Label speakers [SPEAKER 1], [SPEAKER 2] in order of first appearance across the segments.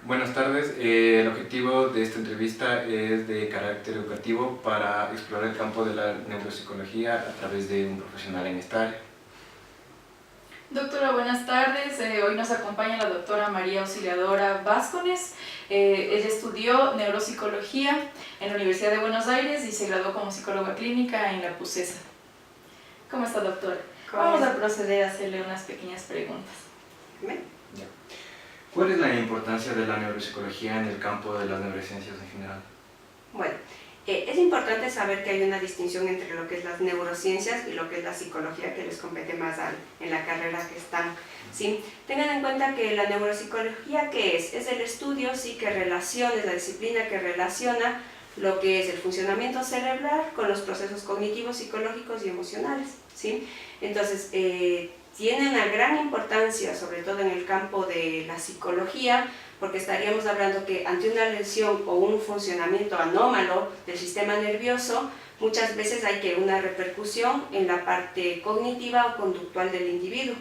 [SPEAKER 1] Buenas tardes. El objetivo de esta entrevista es de carácter educativo para explorar el campo de la neuropsicología a través de un profesional en esta área.
[SPEAKER 2] Doctora, buenas tardes. Hoy nos acompaña la doctora María Auxiliadora Vázquez. Ella estudió neuropsicología en la Universidad de Buenos Aires y se graduó como psicóloga clínica en la PUCESA. ¿Cómo está, doctora? Vamos a proceder a hacerle unas pequeñas preguntas.
[SPEAKER 1] Ya. ¿Cuál es la importancia de la neuropsicología en el campo de las neurociencias en general?
[SPEAKER 3] Bueno, es importante saber que hay una distinción entre lo que es las neurociencias y lo que es la psicología, que les compete más en la carrera que están, ¿sí? Tengan en cuenta que la neuropsicología, ¿qué es? Es el estudio, sí, que relaciona, es la disciplina que relaciona lo que es el funcionamiento cerebral con los procesos cognitivos, psicológicos y emocionales, ¿sí? Entonces, tiene una gran importancia, sobre todo en el campo de la psicología, porque estaríamos hablando que ante una lesión o un funcionamiento anómalo del sistema nervioso, muchas veces hay que una repercusión en la parte cognitiva o conductual del individuo.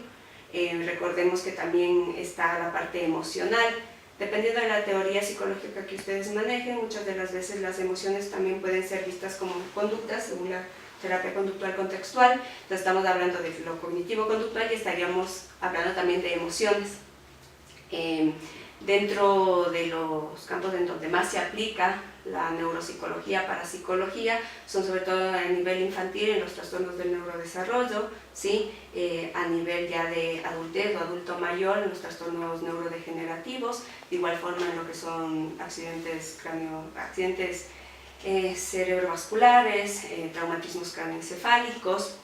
[SPEAKER 3] Recordemos que también está la parte emocional. Dependiendo de la teoría psicológica que ustedes manejen, muchas de las veces las emociones también pueden ser vistas como conductas, según la terapia conductual contextual. Entonces estamos hablando de lo cognitivo-conductual y estaríamos hablando también de emociones. Dentro de los campos en donde más se aplica la neuropsicología para psicología son sobre todo a nivel infantil en los trastornos del neurodesarrollo, ¿sí? A nivel ya de adultez o adulto mayor en los trastornos neurodegenerativos, de igual forma en lo que son accidentes cerebrovasculares, traumatismos craneoencefálicos.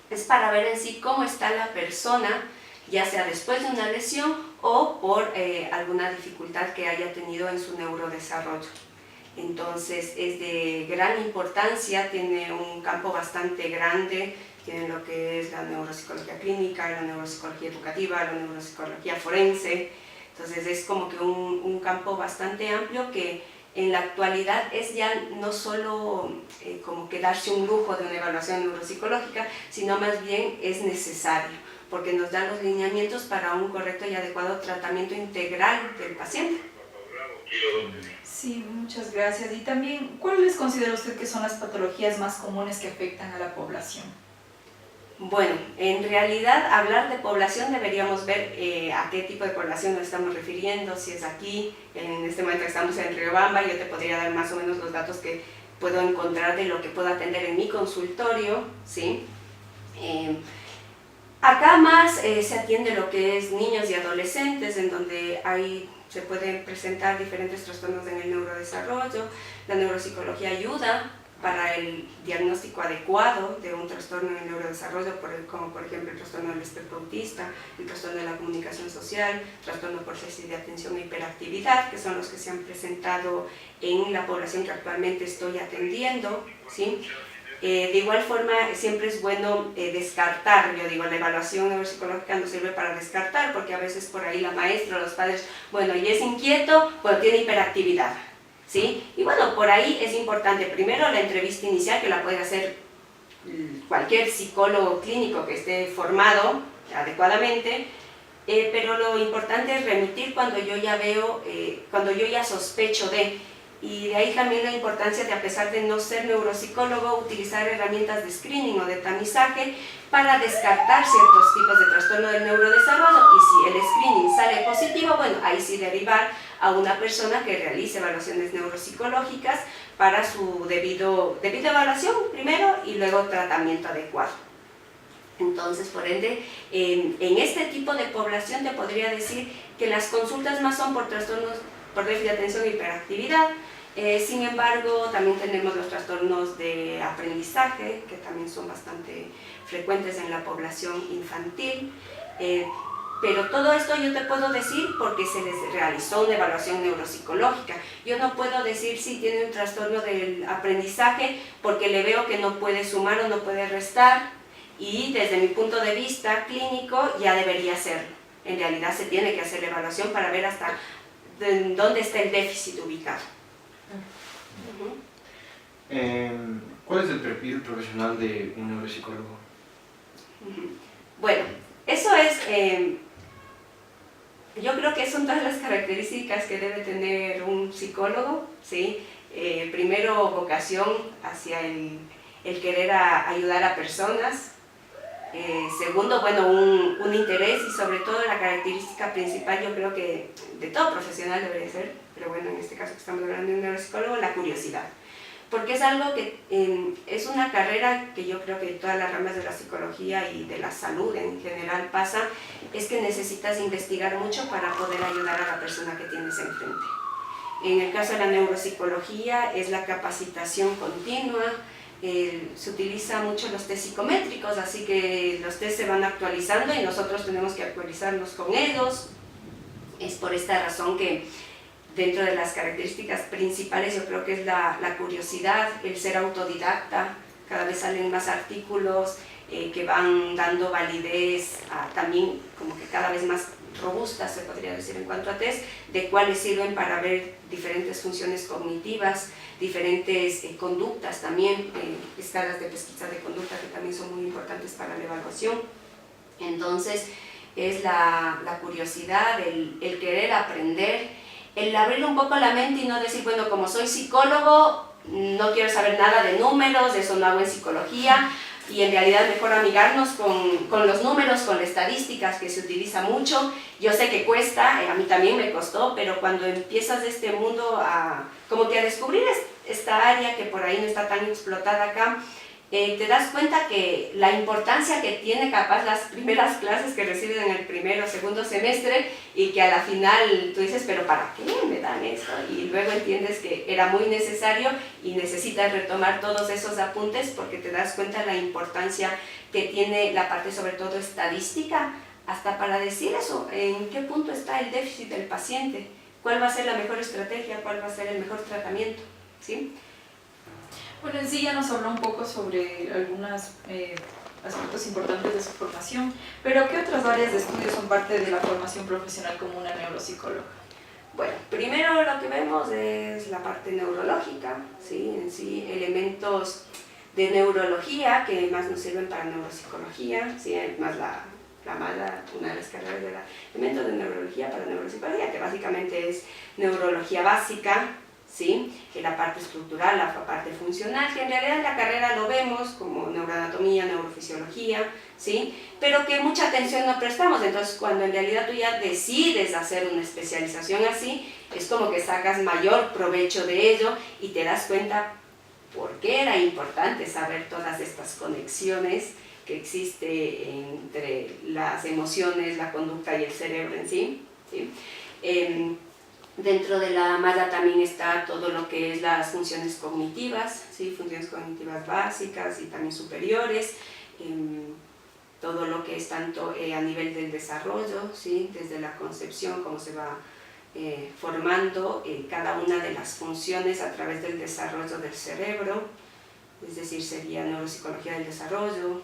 [SPEAKER 3] Es para ver en sí cómo está la persona, ya sea después de una lesión o por alguna dificultad que haya tenido en su neurodesarrollo. Entonces es de gran importancia, tiene un campo bastante grande, tiene lo que es la neuropsicología clínica, la neuropsicología educativa, la neuropsicología forense. Entonces es como que un campo bastante amplio que en la actualidad es ya no solo como que darse un lujo de una evaluación neuropsicológica, sino más bien es necesario, porque nos da los lineamientos para un correcto y adecuado tratamiento integral del paciente.
[SPEAKER 2] Sí, muchas gracias. Y también, ¿cuáles considera usted que son las patologías más comunes que afectan a la población?
[SPEAKER 3] Bueno, en realidad hablar de población deberíamos ver a qué tipo de población nos estamos refiriendo, si es aquí, en este momento estamos en Riobamba, yo te podría dar más o menos los datos que puedo encontrar de lo que puedo atender en mi consultorio, ¿sí? Acá más se atiende lo que es niños y adolescentes, en donde se pueden presentar diferentes trastornos en el neurodesarrollo. La neuropsicología ayuda para el diagnóstico adecuado de un trastorno en el neurodesarrollo, como por ejemplo el trastorno del espectro autista, el trastorno de la comunicación social, trastorno por déficit de atención e hiperactividad, que son los que se han presentado en la población que actualmente estoy atendiendo, ¿sí? De igual forma, siempre es bueno descartar, yo digo, la evaluación neuropsicológica nos sirve para descartar, porque a veces por ahí la maestra o los padres, bueno, y es inquieto, bueno, tiene hiperactividad, ¿sí? Y bueno, por ahí es importante, primero la entrevista inicial, que la puede hacer cualquier psicólogo clínico que esté formado adecuadamente, pero lo importante es remitir cuando yo ya veo, cuando yo ya sospecho de. Y de ahí también la importancia de, a pesar de no ser neuropsicólogo, utilizar herramientas de screening o de tamizaje para descartar ciertos tipos de trastorno del neurodesarrollo, y si el screening sale positivo, bueno, ahí sí derivar a una persona que realice evaluaciones neuropsicológicas para su debido evaluación primero y luego tratamiento adecuado. Entonces, por ende, en este tipo de población te podría decir que las consultas más son por trastornos por déficit de atención e hiperactividad. Sin embargo, también tenemos los trastornos de aprendizaje, que también son bastante frecuentes en la población infantil. Pero todo esto yo te puedo decir porque se les realizó una evaluación neuropsicológica. Yo no puedo decir si tiene un trastorno del aprendizaje porque le veo que no puede sumar o no puede restar, y desde mi punto de vista clínico ya debería hacerlo. En realidad se tiene que hacer la evaluación para ver hasta dónde está el déficit ubicado.
[SPEAKER 1] ¿Cuál es el perfil profesional de un neuropsicólogo?
[SPEAKER 3] Bueno, eso es Yo creo que son todas las características que debe tener un psicólogo, ¿sí? Primero, vocación hacia el querer ayudar a personas. Segundo, bueno, un interés, y sobre todo la característica principal, yo creo que de todo profesional debería ser, pero bueno, en este caso que estamos hablando de un neuropsicólogo, la curiosidad. Porque es algo que es una carrera que yo creo que en todas las ramas de la psicología y de la salud en general pasa, es que necesitas investigar mucho para poder ayudar a la persona que tienes enfrente. En el caso de la neuropsicología es la capacitación continua. Se utiliza mucho los test psicométricos, así que los test se van actualizando y nosotros tenemos que actualizarnos con ellos. Es por esta razón que dentro de las características principales yo creo que es la curiosidad, el ser autodidacta. Cada vez salen más artículos que van dando validez también como que cada vez más robustas, se podría decir, en cuanto a test, de cuáles sirven para ver diferentes funciones cognitivas, diferentes conductas también, escalas de pesquisa de conducta que también son muy importantes para la evaluación. Entonces es la curiosidad, el querer aprender, el abrirle un poco la mente y no decir, bueno, como soy psicólogo, no quiero saber nada de números, de eso no hago en psicología, y en realidad mejor amigarnos con los números, con las estadísticas, que se utiliza mucho. Yo sé que cuesta, a mí también me costó, pero cuando empiezas de este mundo como que a descubrir esta área que por ahí no está tan explotada acá, te das cuenta que la importancia que tiene capaz las primeras clases que reciben en el primero o segundo semestre, y que a la final tú dices, pero ¿para qué me dan esto? Y luego entiendes que era muy necesario y necesitas retomar todos esos apuntes porque te das cuenta de la importancia que tiene la parte sobre todo estadística, hasta para decir eso, en qué punto está el déficit del paciente, cuál va a ser la mejor estrategia, cuál va a ser el mejor tratamiento, ¿sí?
[SPEAKER 2] Bueno, en sí ya nos habló un poco sobre algunos aspectos importantes de su formación, pero ¿qué otras áreas de estudio son parte de la formación profesional como una neuropsicóloga?
[SPEAKER 3] Bueno, primero lo que vemos es la parte neurológica, ¿sí? En sí, elementos de neurología que más nos sirven para neuropsicología, ¿sí? Más una de las carreras de elementos de neurología para neuropsicología, que básicamente es neurología básica, ¿sí? Que la parte estructural, la parte funcional, que en realidad en la carrera lo vemos como neuroanatomía, neurofisiología, ¿sí? Pero que mucha atención no prestamos. Entonces, cuando en realidad tú ya decides hacer una especialización así, es como que sacas mayor provecho de ello y te das cuenta por qué era importante saber todas estas conexiones que existe entre las emociones, la conducta y el cerebro en sí, ¿sí? Dentro de la malla también está todo lo que es las funciones cognitivas, ¿sí? Funciones cognitivas básicas y también superiores, todo lo que es tanto a nivel del desarrollo, ¿sí? Desde la concepción, cómo se va formando cada una de las funciones a través del desarrollo del cerebro, es decir, sería neuropsicología del desarrollo,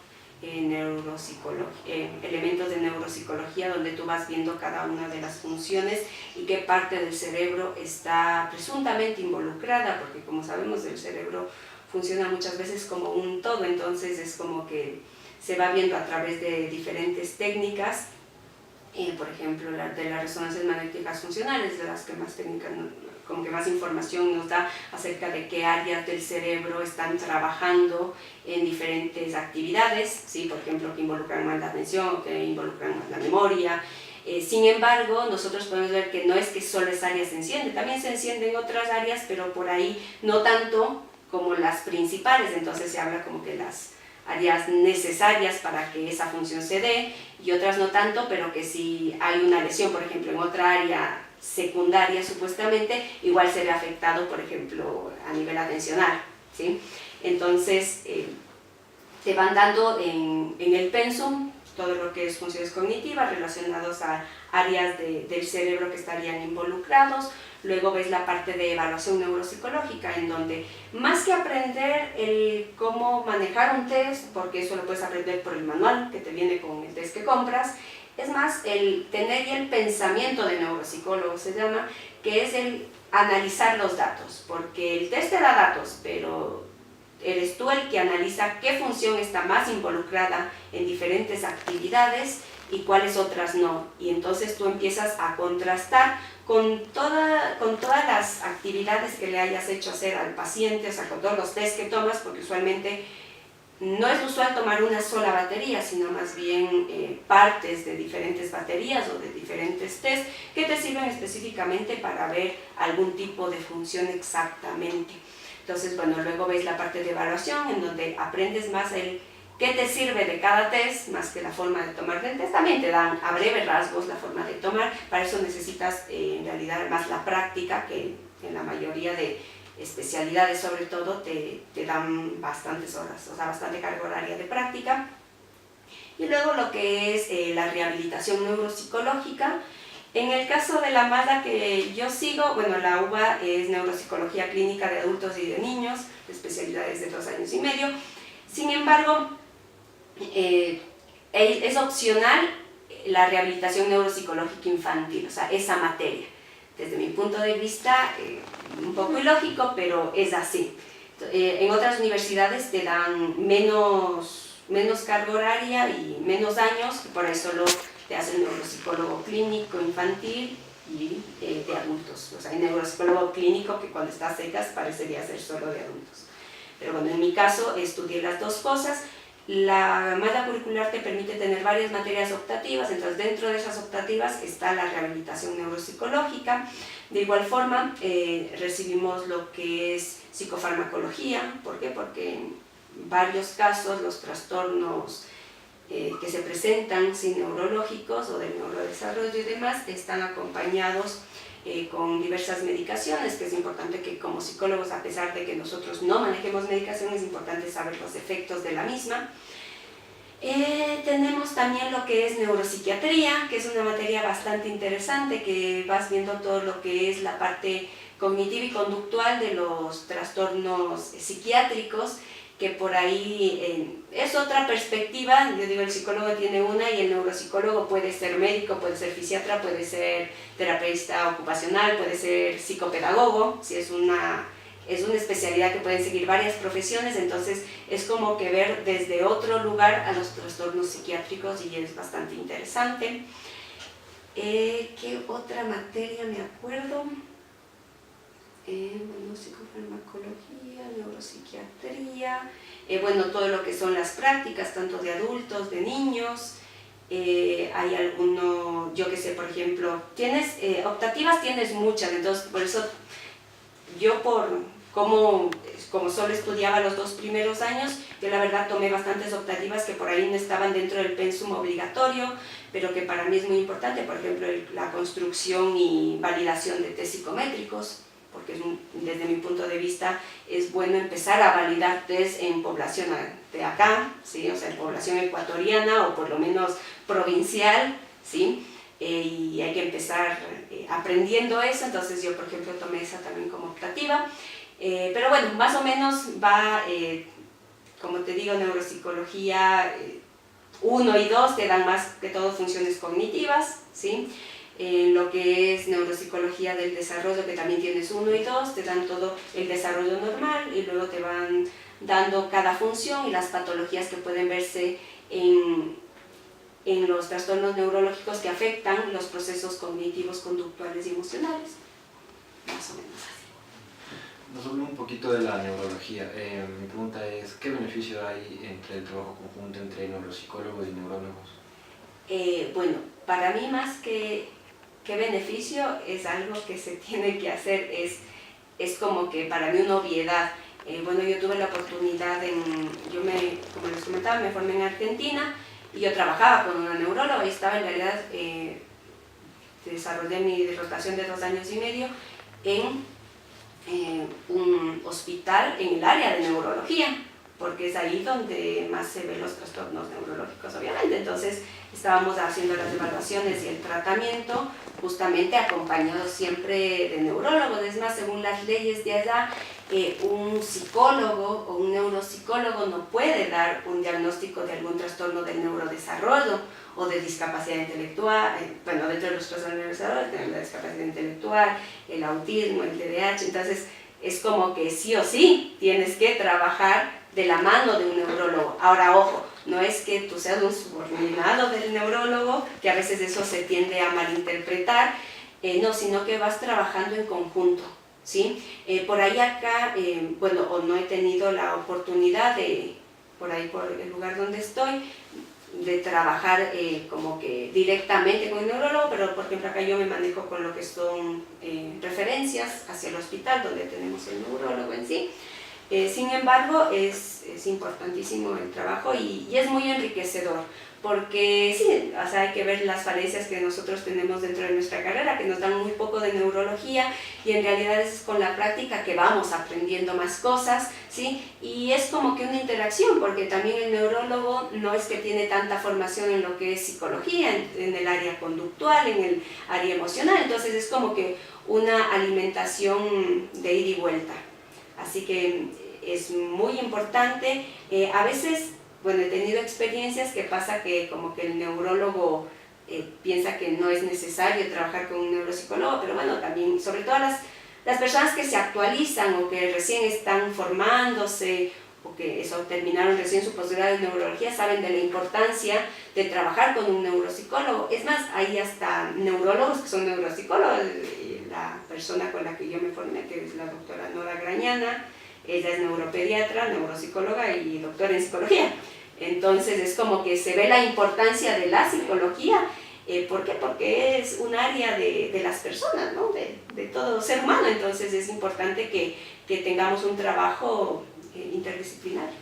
[SPEAKER 3] elementos de neuropsicología donde tú vas viendo cada una de las funciones y qué parte del cerebro está presuntamente involucrada, porque como sabemos el cerebro funciona muchas veces como un todo, entonces es como que se va viendo a través de diferentes técnicas, por ejemplo de las resonancias magnéticas funcionales, de las que más técnicas, como que más información nos da acerca de qué áreas del cerebro están trabajando en diferentes actividades, ¿sí? Por ejemplo, que involucran más la atención, que involucran más la memoria. Sin embargo, nosotros podemos ver que no es que solo esa área se enciende, también se encienden otras áreas, pero por ahí no tanto como las principales, entonces se habla como que las áreas necesarias para que esa función se dé, y otras no tanto, pero que si hay una lesión, por ejemplo, en otra área secundaria supuestamente, igual se ve afectado, por ejemplo, a nivel atencional, ¿sí? Entonces, te van dando en el pensum todo lo que es funciones cognitivas relacionadas a áreas del cerebro que estarían involucrados. Luego ves la parte de evaluación neuropsicológica, en donde más que aprender el cómo manejar un test, porque eso lo puedes aprender por el manual que te viene con el test que compras, es más el tener ya el pensamiento de neuropsicólogo, se llama, que es el analizar los datos, porque el test te da datos, pero eres tú el que analiza qué función está más involucrada en diferentes actividades y cuáles otras no. Y entonces tú empiezas a contrastar con todas las actividades que le hayas hecho hacer al paciente, o sea, con todos los test que tomas, porque usualmente no es usual tomar una sola batería, sino más bien partes de diferentes baterías o de diferentes test que te sirven específicamente para ver algún tipo de función exactamente. Entonces, bueno, luego ves la parte de evaluación, en donde aprendes más el qué te sirve de cada test, más que la forma de tomar el test. También te dan a breves rasgos la forma de tomar, para eso necesitas en realidad más la práctica, que en la mayoría de especialidades sobre todo te dan bastantes horas, o sea, bastante carga horaria de práctica. Y luego lo que es la rehabilitación neuropsicológica. En el caso de la malla que yo sigo, bueno, la UBA es Neuropsicología Clínica de Adultos y de Niños, especialidades de 2 años y medio. Sin embargo, es opcional la rehabilitación neuropsicológica infantil, o sea, esa materia. Desde mi punto de vista, un poco ilógico, pero es así. En otras universidades te dan menos carga horaria y menos años, por eso solo te hacen neuropsicólogo clínico infantil y de adultos. O sea, hay neuropsicólogo clínico que cuando estás secas parecería ser solo de adultos. Pero bueno, en mi caso estudié las dos cosas. La malla curricular te permite tener varias materias optativas, entonces dentro de esas optativas está la rehabilitación neuropsicológica. De igual forma, recibimos lo que es psicofarmacología. ¿Por qué? Porque en varios casos los trastornos que se presentan neurológicos o del neurodesarrollo y demás están acompañados con diversas medicaciones, que es importante que como psicólogos, a pesar de que nosotros no manejemos medicación, es importante saber los efectos de la misma. Tenemos también lo que es neuropsiquiatría, que es una materia bastante interesante, que vas viendo todo lo que es la parte cognitiva y conductual de los trastornos psiquiátricos, que por ahí es otra perspectiva. Yo digo, el psicólogo tiene una y el neuropsicólogo puede ser médico, puede ser fisiatra, puede ser terapeuta ocupacional, puede ser psicopedagogo, si es una especialidad que pueden seguir varias profesiones, entonces es como que ver desde otro lugar a los trastornos psiquiátricos y es bastante interesante. ¿Qué otra materia me acuerdo? Bueno, psicofarmacología, neuropsiquiatría, bueno, todo lo que son las prácticas, tanto de adultos, de niños. Hay alguno, yo que sé, por ejemplo, optativas tienes muchas, entonces por eso yo como solo estudiaba los 2 primeros años, yo la verdad tomé bastantes optativas que por ahí no estaban dentro del pensum obligatorio, pero que para mí es muy importante, por ejemplo, la construcción y validación de test psicométricos, porque desde mi punto de vista es bueno empezar a validar test en población de acá, ¿sí? O sea, en población ecuatoriana o por lo menos provincial, ¿sí? Y hay que empezar aprendiendo eso, entonces yo por ejemplo tomé esa también como optativa, pero bueno, más o menos va, como te digo, neuropsicología 1 y 2 te dan más que todo funciones cognitivas, ¿sí? Lo que es neuropsicología del desarrollo, que también tienes 1 y 2, te dan todo el desarrollo normal y luego te van dando cada función y las patologías que pueden verse en los trastornos neurológicos que afectan los procesos cognitivos, conductuales y emocionales. Más o menos así.
[SPEAKER 1] Nos habló un poquito de la neurología. Mi pregunta es, ¿qué beneficio hay entre el trabajo conjunto entre neuropsicólogos y neurólogos?
[SPEAKER 3] Bueno, para mí más que beneficio es algo que se tiene que hacer, es como que para mí una obviedad. Bueno, yo tuve la oportunidad, como les comentaba, me formé en Argentina y yo trabajaba con una neuróloga y estaba en realidad, desarrollé mi rotación de 2 años y medio en un hospital en el área de neurología, porque es ahí donde más se ven los trastornos neurológicos, obviamente. Entonces estábamos haciendo las evaluaciones y el tratamiento justamente acompañados siempre de neurólogos. Es más, según las leyes de allá, un psicólogo o un neuropsicólogo no puede dar un diagnóstico de algún trastorno del neurodesarrollo o de discapacidad intelectual. Bueno, dentro de los trastornos del neurodesarrollo tenemos la discapacidad intelectual, el autismo, el TDAH, entonces es como que sí o sí tienes que trabajar de la mano de un neurólogo. Ahora, ojo, no es que tú seas un subordinado del neurólogo, que a veces eso se tiende a malinterpretar, no, sino que vas trabajando en conjunto, ¿sí? Por ahí acá, bueno, o no he tenido la oportunidad de, por ahí por el lugar donde estoy, de trabajar como que directamente con el neurólogo, pero por ejemplo acá yo me manejo con lo que son referencias hacia el hospital donde tenemos el neurólogo en sí. Sin embargo, es importantísimo el trabajo y es muy enriquecedor, porque sí, o sea, hay que ver las falencias que nosotros tenemos dentro de nuestra carrera, que nos dan muy poco de neurología, y en realidad es con la práctica que vamos aprendiendo más cosas, ¿sí? Y es como que una interacción, porque también el neurólogo no es que tiene tanta formación en lo que es psicología, en el área conductual, en el área emocional, entonces es como que una alimentación de ida y vuelta. Así que es muy importante. A veces, bueno, he tenido experiencias que pasa que como que el neurólogo piensa que no es necesario trabajar con un neuropsicólogo, pero bueno, también, sobre todo las personas que se actualizan o que recién están formándose o que eso, terminaron recién su posgrado en neurología, saben de la importancia de trabajar con un neuropsicólogo. Es más, hay hasta neurólogos que son neuropsicólogos. La persona con la que yo me formé, que es la doctora Nora Grañana, ella es neuropediatra, neuropsicóloga y doctora en psicología. Entonces es como que se ve la importancia de la psicología. ¿Por qué? Porque es un área de las personas, ¿no? de todo ser humano. Entonces es importante que tengamos un trabajo interdisciplinario.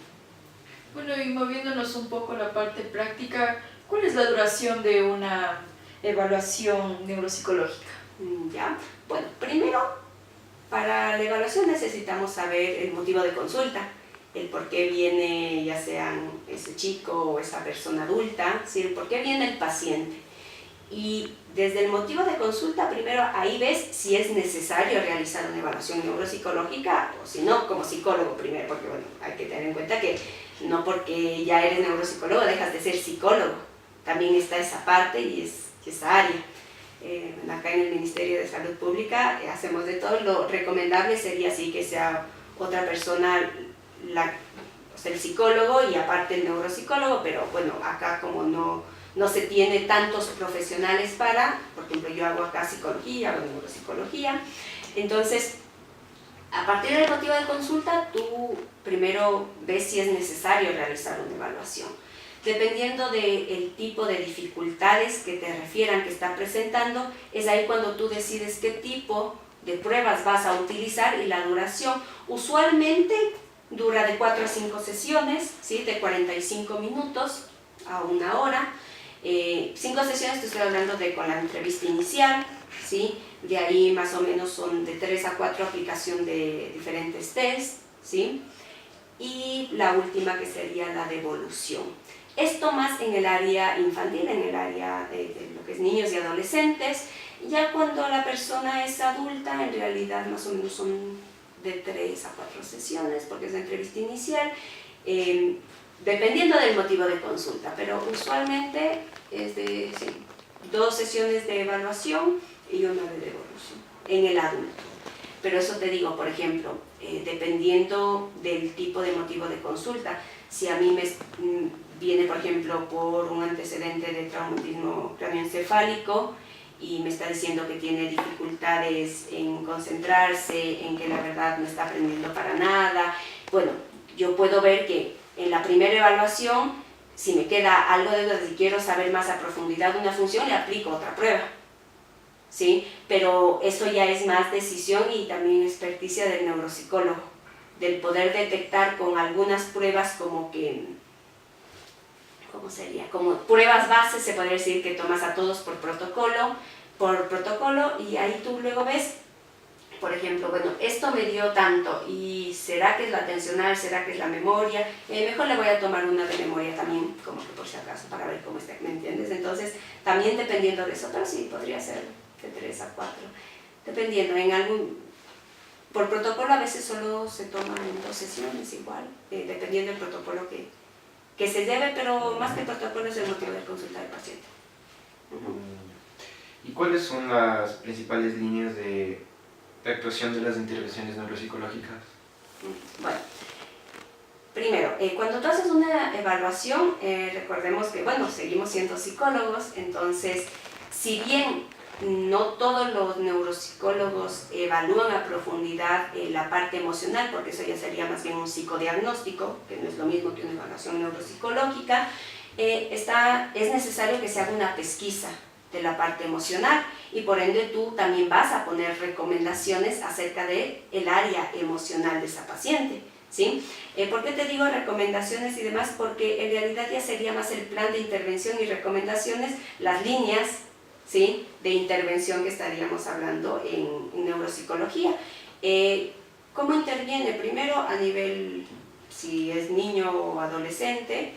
[SPEAKER 2] Bueno, y moviéndonos un poco a la parte práctica, ¿cuál es la duración de una evaluación neuropsicológica?
[SPEAKER 3] Ya, bueno, primero, para la evaluación necesitamos saber el motivo de consulta, el por qué viene ya sea ese chico o esa persona adulta, ¿sí? El por qué viene el paciente. Y desde el motivo de consulta, primero ahí ves si es necesario realizar una evaluación neuropsicológica o si no, como psicólogo primero, porque bueno, hay que tener en cuenta que no porque ya eres neuropsicólogo dejas de ser psicólogo, también está esa parte y esa área. Acá en el Ministerio de Salud Pública hacemos de todo. Lo recomendable sería así que sea otra persona, o sea, el psicólogo y aparte el neuropsicólogo, pero bueno, acá como no se tiene tantos profesionales por ejemplo, yo hago acá psicología, hago neuropsicología, entonces a partir del motivo de consulta tú primero ves si es necesario realizar una evaluación. Dependiendo del tipo de dificultades que te refieran que está presentando, es ahí cuando tú decides qué tipo de pruebas vas a utilizar y la duración. Usualmente dura de 4 a 5 sesiones, ¿sí? De 45 minutos a 1 hora. 5 sesiones te estoy hablando con la entrevista inicial, ¿sí? De ahí más o menos son de 3 a 4 aplicación de diferentes tests, ¿sí? Y la última que sería la devolución. Esto más en el área infantil, en el área de lo que es niños y adolescentes. Ya cuando la persona es adulta, en realidad más o menos son de 3 a 4 sesiones, porque es la entrevista inicial, dependiendo del motivo de consulta, pero usualmente es de 2 sesiones de evaluación y 1 de devolución en el adulto. Pero eso te digo, por ejemplo, dependiendo del tipo de motivo de consulta, si a mí me viene, por ejemplo, por un antecedente de traumatismo cráneoencefálico y me está diciendo que tiene dificultades en concentrarse, en que la verdad no está aprendiendo para nada, bueno, yo puedo ver que en la primera evaluación, si me queda algo de duda, si quiero saber más a profundidad una función, le aplico otra prueba, ¿sí? Pero eso ya es más decisión y también experticia del neuropsicólogo, del poder detectar con algunas pruebas como que, ¿cómo sería? Como pruebas bases, se podría decir que tomas a todos por protocolo, y ahí tú luego ves, por ejemplo, bueno, esto me dio tanto, y ¿será que es la atencional? ¿Será que es la memoria? Mejor le voy a tomar una de memoria también, como que por si acaso, para ver cómo está, ¿me entiendes? Entonces, también dependiendo de eso, pero sí, podría ser de 3 a 4, dependiendo, por protocolo a veces solo se toma en 2 sesiones igual, dependiendo del protocolo que se lleve, pero más que el protocolo es el motivo de consulta del paciente.
[SPEAKER 1] ¿Y cuáles son las principales líneas de actuación de las intervenciones neuropsicológicas?
[SPEAKER 3] Bueno, Primero, cuando tú haces una evaluación, recordemos que, bueno, seguimos siendo psicólogos, entonces, si bien no todos los neuropsicólogos evalúan a profundidad la parte emocional, porque eso ya sería más bien un psicodiagnóstico, que no es lo mismo que una evaluación neuropsicológica, es necesario que se haga una pesquisa de la parte emocional y por ende tú también vas a poner recomendaciones acerca del área emocional de esa paciente, ¿sí? ¿Por qué te digo recomendaciones y demás? Porque en realidad ya sería más el plan de intervención y recomendaciones, las líneas, ¿sí?, de intervención que estaríamos hablando en neuropsicología. ¿Cómo interviene? Primero a nivel, si es niño o adolescente,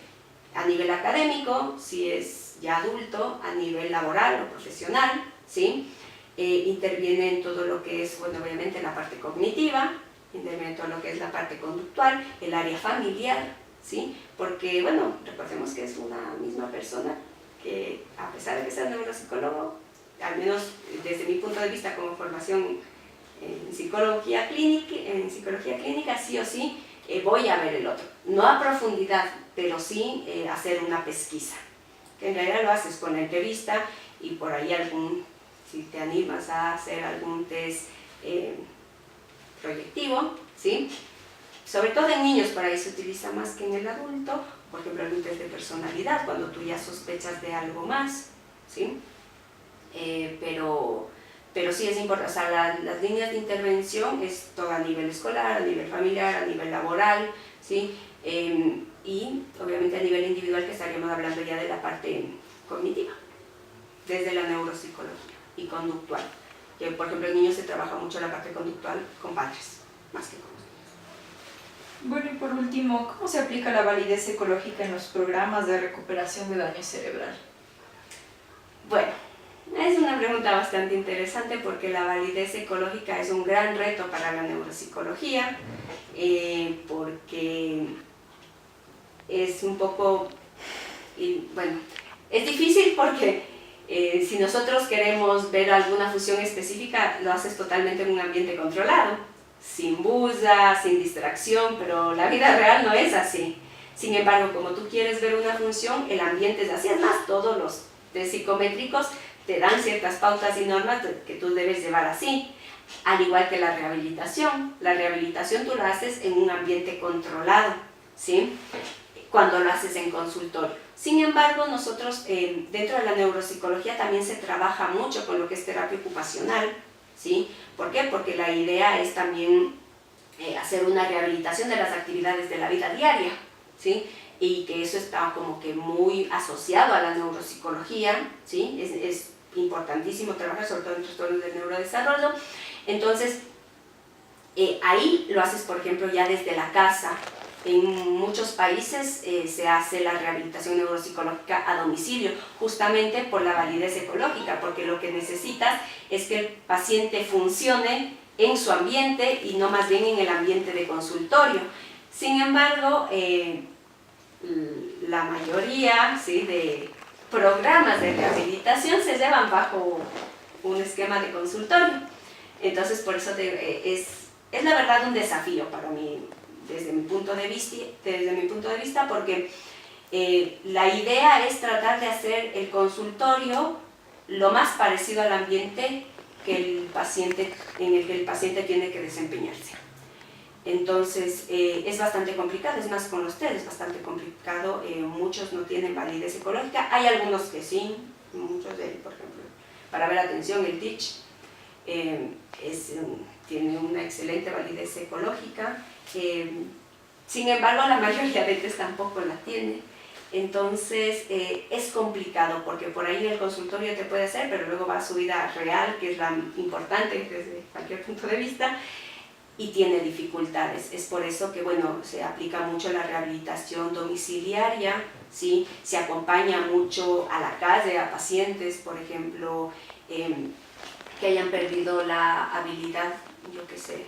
[SPEAKER 3] a nivel académico, si es ya adulto, a nivel laboral o profesional, ¿sí? Interviene en todo lo que es, bueno, obviamente la parte cognitiva, interviene en todo lo que es la parte conductual, el área familiar, ¿sí? Porque, bueno, recordemos que es una misma persona que, a pesar de que sea neuropsicólogo, al menos desde mi punto de vista como formación en psicología clínica, sí o sí, voy a ver el otro. No a profundidad, pero sí hacer una pesquisa. Que en realidad lo haces con la entrevista y por ahí si te animas a hacer algún test proyectivo, ¿sí? Sobre todo en niños, por ahí se utiliza más que en el adulto, por ejemplo, algún test de personalidad, cuando tú ya sospechas de algo más, ¿sí? Pero sí es importante, o sea, las líneas de intervención es todo a nivel escolar, a nivel familiar, a nivel laboral, ¿sí? Y obviamente a nivel individual, que estaríamos hablando ya de la parte cognitiva, desde la neuropsicología y conductual. Que, por ejemplo, en niños se trabaja mucho la parte conductual con padres, más que con los niños.
[SPEAKER 2] Bueno, y por último, ¿cómo se aplica la validez ecológica en los programas de recuperación de daño cerebral?
[SPEAKER 3] Bueno, es una pregunta bastante interesante porque la validez ecológica es un gran reto para la neuropsicología, porque es un poco, bueno, es difícil porque si nosotros queremos ver alguna función específica, lo haces totalmente en un ambiente controlado, sin bulla, sin distracción, pero la vida real no es así. Sin embargo, como tú quieres ver una función, el ambiente es así. Es más, todos los test psicométricos te dan ciertas pautas y normas que tú debes llevar así, al igual que la rehabilitación. La rehabilitación tú la haces en un ambiente controlado, ¿sí?, cuando lo haces en consultorio. Sin embargo, nosotros dentro de la neuropsicología también se trabaja mucho con lo que es terapia ocupacional, ¿sí? ¿Por qué? Porque la idea es también hacer una rehabilitación de las actividades de la vida diaria, ¿sí? Y que eso está como que muy asociado a la neuropsicología, ¿sí? Es importantísimo trabajar sobre todo en trastornos del neurodesarrollo. Entonces, ahí lo haces, por ejemplo, ya desde la casa. En muchos países se hace la rehabilitación neuropsicológica a domicilio, justamente por la validez ecológica, porque lo que necesitas es que el paciente funcione en su ambiente y no más bien en el ambiente de consultorio. Sin embargo, la mayoría, ¿sí?, de programas de rehabilitación se llevan bajo un esquema de consultorio. Entonces, por eso es la verdad un desafío para mí, desde mi punto de vista, porque la idea es tratar de hacer el consultorio lo más parecido al ambiente en el que el paciente tiene que desempeñarse. Entonces, es bastante complicado, es más con los test, es bastante complicado, muchos no tienen validez ecológica, hay algunos que sí, muchos de, por ejemplo, para ver atención, el TEACH, tiene una excelente validez ecológica, sin embargo la mayoría de test tampoco la tiene. Entonces es complicado porque por ahí el consultorio te puede hacer, pero luego va a su vida real, que es la importante desde cualquier punto de vista, y tiene dificultades. Es por eso que, bueno, se aplica mucho la rehabilitación domiciliaria, ¿sí? Se acompaña mucho a la calle, a pacientes, por ejemplo, que hayan perdido la habilidad, yo qué sé,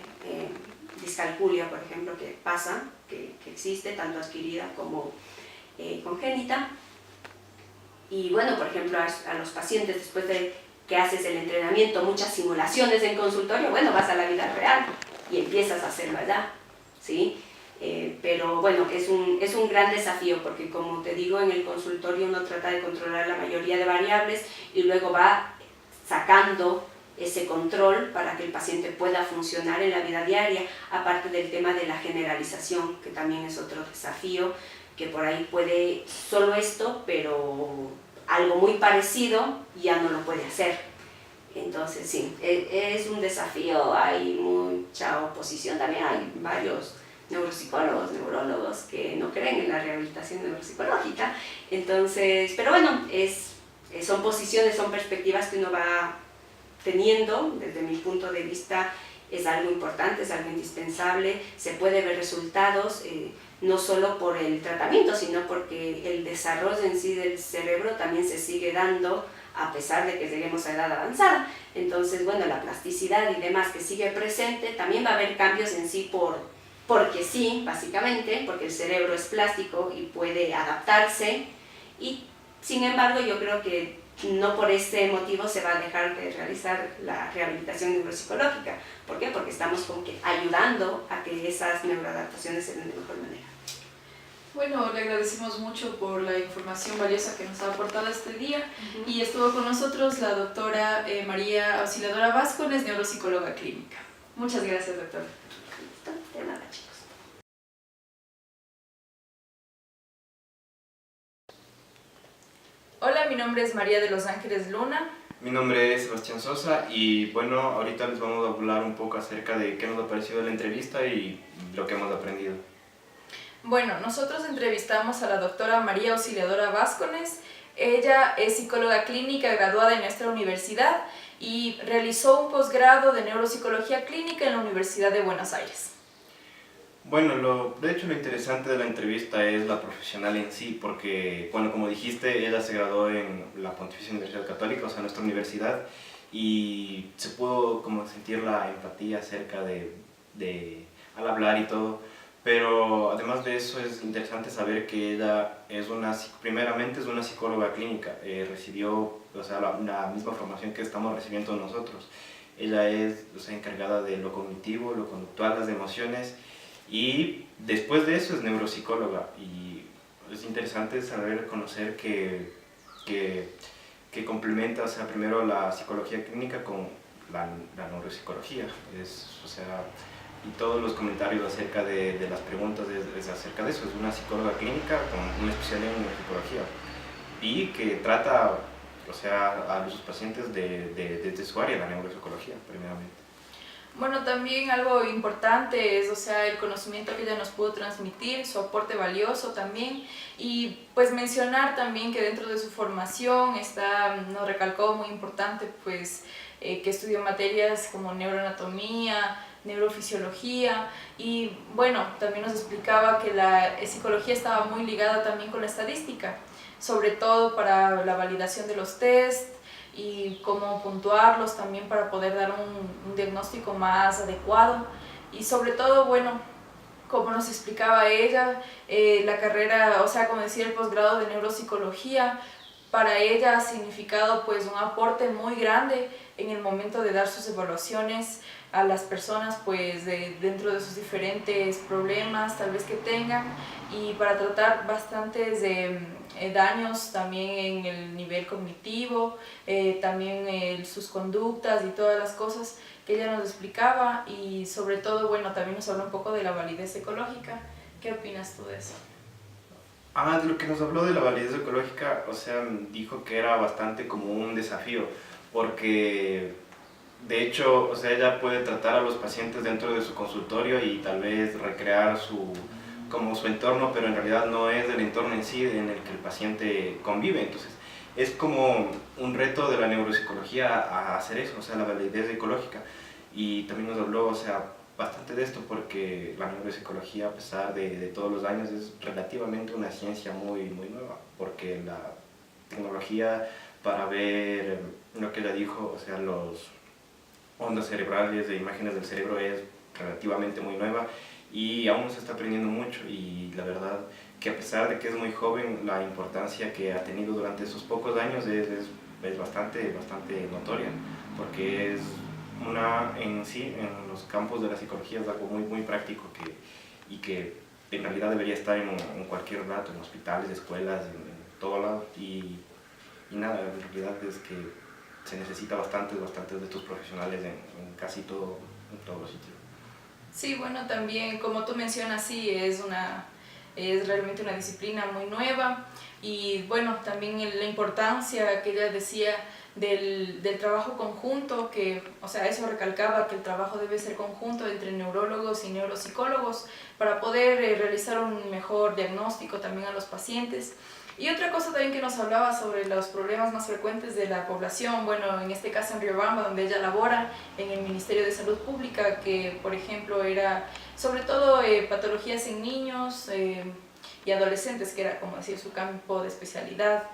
[SPEAKER 3] discalculia, por ejemplo, que pasa, que existe, tanto adquirida como congénita. Y bueno, por ejemplo, a los pacientes, después de que haces el entrenamiento, muchas simulaciones en consultorio, bueno, vas a la vida real y empiezas a hacerlo allá, ¿sí? pero bueno, es un gran desafío porque, como te digo, en el consultorio uno trata de controlar la mayoría de variables y luego va sacando ese control para que el paciente pueda funcionar en la vida diaria, aparte del tema de la generalización, que también es otro desafío, que por ahí puede solo esto, pero algo muy parecido ya no lo puede hacer. Entonces sí, es un desafío, hay mucha oposición, también hay varios neuropsicólogos, neurólogos que no creen en la rehabilitación neuropsicológica, entonces, pero bueno, son posiciones, son perspectivas que uno va teniendo. Desde mi punto de vista es algo importante, es algo indispensable, se puede ver resultados, no solo por el tratamiento, sino porque el desarrollo en sí del cerebro también se sigue dando a pesar de que lleguemos a edad avanzada. Entonces, bueno, la plasticidad y demás que sigue presente, también va a haber cambios en sí porque sí, básicamente, porque el cerebro es plástico y puede adaptarse, y sin embargo yo creo que no por este motivo se va a dejar de realizar la rehabilitación neuropsicológica. ¿Por qué? Porque estamos como que ayudando a que esas neuroadaptaciones se den de mejor manera.
[SPEAKER 2] Bueno, le agradecemos mucho por la información valiosa que nos ha aportado este día y estuvo con nosotros la doctora María Auxiliadora Vázquez, neuropsicóloga clínica. Muchas gracias, doctora.
[SPEAKER 3] De nada, chicos.
[SPEAKER 2] Hola, mi nombre es María de los Ángeles Luna.
[SPEAKER 1] Mi nombre es Sebastián Sosa y bueno, ahorita les vamos a hablar un poco acerca de qué nos ha parecido la entrevista y lo que hemos aprendido.
[SPEAKER 2] Bueno, nosotros entrevistamos a la doctora María Auxiliadora Vázquez. Ella es psicóloga clínica graduada en nuestra universidad y realizó un posgrado de neuropsicología clínica en la Universidad de Buenos Aires.
[SPEAKER 1] Bueno, de hecho lo interesante de la entrevista es la profesional en sí, porque, bueno, como dijiste, ella se graduó en la Pontificia Universidad Católica, o sea, nuestra universidad, y se pudo como sentir la empatía acerca al hablar y todo, pero además de eso es interesante saber que ella primeramente es una psicóloga clínica, recibió, o sea, la misma formación que estamos recibiendo nosotros. Ella es, o sea, encargada de lo cognitivo, lo conductual, las emociones, y después de eso es neuropsicóloga, y es interesante conocer que complementa, o sea, primero la psicología clínica con la neuropsicología, o sea, y todos los comentarios acerca de las preguntas es acerca de eso. Es una psicóloga clínica con una especialidad en neuropsicología y que trata, o sea, a sus pacientes desde su área, la neuropsicología, primeramente.
[SPEAKER 2] Bueno, también algo importante es, o sea, el conocimiento que ella nos pudo transmitir, su aporte valioso también, y pues mencionar también que dentro de su formación nos recalcó muy importante pues que estudió materias como neuroanatomía, neurofisiología, y bueno, también nos explicaba que la psicología estaba muy ligada también con la estadística, sobre todo para la validación de los test y cómo puntuarlos también para poder dar un diagnóstico más adecuado. Y sobre todo, bueno, como nos explicaba ella, la carrera, o sea, como decía, el posgrado de neuropsicología, para ella ha significado pues un aporte muy grande en el momento de dar sus evaluaciones a las personas pues dentro de sus diferentes problemas tal vez que tengan, y para tratar bastantes daños también en el nivel cognitivo, también sus conductas y todas las cosas que ella nos explicaba, y sobre todo, bueno, también nos habla un poco de la validez ecológica. ¿Qué opinas tú de eso?
[SPEAKER 1] De lo que nos habló de la validez ecológica, o sea, dijo que era bastante como un desafío, porque de hecho, o sea, ella puede tratar a los pacientes dentro de su consultorio y tal vez recrear como su entorno, pero en realidad no es el entorno en sí en el que el paciente convive. Entonces, es como un reto de la neuropsicología a hacer eso, o sea, la validez ecológica. Y también nos habló, o sea, bastante de esto, porque la neuropsicología, a pesar de todos los años, es relativamente una ciencia muy, muy nueva, porque la tecnología para ver lo que ella dijo, o sea, los ondas cerebrales de imágenes del cerebro es relativamente muy nueva y aún se está aprendiendo mucho, y la verdad que a pesar de que es muy joven, la importancia que ha tenido durante esos pocos años es bastante notoria, porque es en sí, en los campos de la psicología, es algo muy, muy práctico y que en realidad debería estar en cualquier lado, en hospitales, escuelas, en todo lado, y nada, en realidad es que se necesita bastantes de estos profesionales en casi todo, en todos los sitios.
[SPEAKER 2] Sí, bueno, también como tú mencionas, sí, es realmente una disciplina muy nueva y bueno, también la importancia que ella decía del trabajo conjunto, que, o sea, eso recalcaba que el trabajo debe ser conjunto entre neurólogos y neuropsicólogos para poder realizar un mejor diagnóstico también a los pacientes. Y otra cosa también que nos hablaba sobre los problemas más frecuentes de la población, bueno, en este caso en Riobamba, donde ella labora en el Ministerio de Salud Pública, que por ejemplo era sobre todo patologías en niños y adolescentes, que era como decir su campo de especialidad,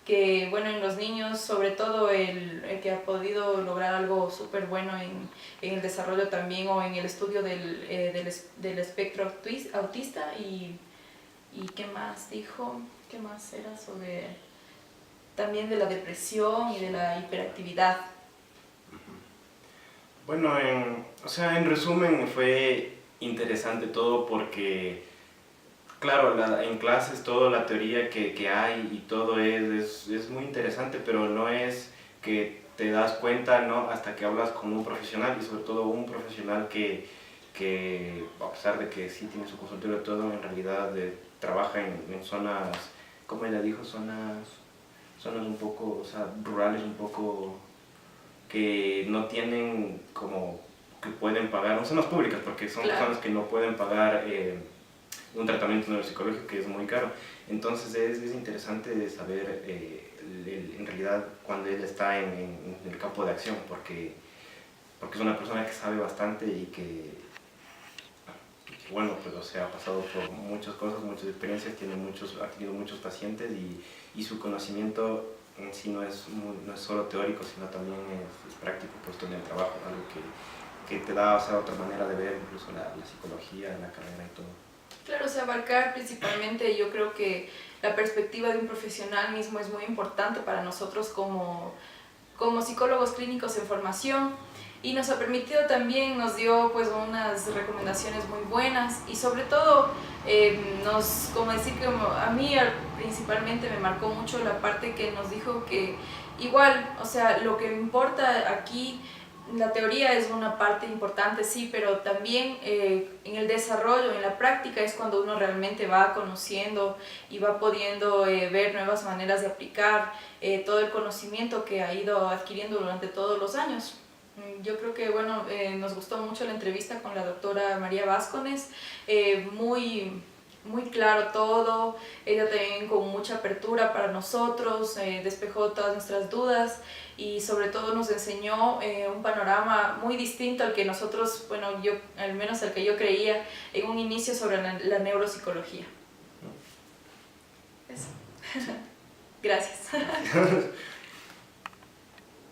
[SPEAKER 2] que bueno, en los niños sobre todo el que ha podido lograr algo súper bueno en el desarrollo también o en el estudio del espectro autista y ¿qué más dijo? ¿Qué más era sobre también de la depresión y de la hiperactividad?
[SPEAKER 1] Bueno, o sea, en resumen fue interesante todo porque, claro, en clases toda la teoría que hay y todo es muy interesante, pero no es que te das cuenta, ¿no?, hasta que hablas con un profesional y sobre todo un profesional que a pesar de que sí tiene su consultorio y todo, en realidad trabaja en zonas, como ella dijo, zonas un poco, o sea, rurales, un poco que no tienen como que pueden pagar, no zonas públicas, porque son
[SPEAKER 2] Claro.
[SPEAKER 1] zonas que no pueden pagar un tratamiento neuropsicológico que es muy caro. Entonces es interesante saber en realidad cuando ella está en el campo de acción, porque es una persona que sabe bastante y que bueno, pues o sea, ha pasado por muchas cosas, muchas experiencias, ha tenido muchos pacientes y su conocimiento en sí no es solo teórico, sino también es práctico, puesto en el trabajo, algo que te da, o sea, otra manera de ver incluso la psicología, la carrera y todo.
[SPEAKER 2] Claro, o sea, abarcar principalmente, yo creo que la perspectiva de un profesional mismo es muy importante para nosotros como psicólogos clínicos en formación y nos ha permitido también, nos dio pues unas recomendaciones muy buenas y sobre todo como decir que a mí principalmente me marcó mucho la parte que nos dijo que igual, o sea, lo que importa aquí, la teoría es una parte importante, sí, pero también en el desarrollo, en la práctica es cuando uno realmente va conociendo y va pudiendo ver nuevas maneras de aplicar todo el conocimiento que ha ido adquiriendo durante todos los años. Yo creo que, bueno, nos gustó mucho la entrevista con la doctora María Vázquez, muy claro todo, ella también con mucha apertura para nosotros, despejó todas nuestras dudas y sobre todo nos enseñó un panorama muy distinto al que nosotros, bueno, al menos al que yo creía en un inicio sobre la neuropsicología. Eso. Gracias.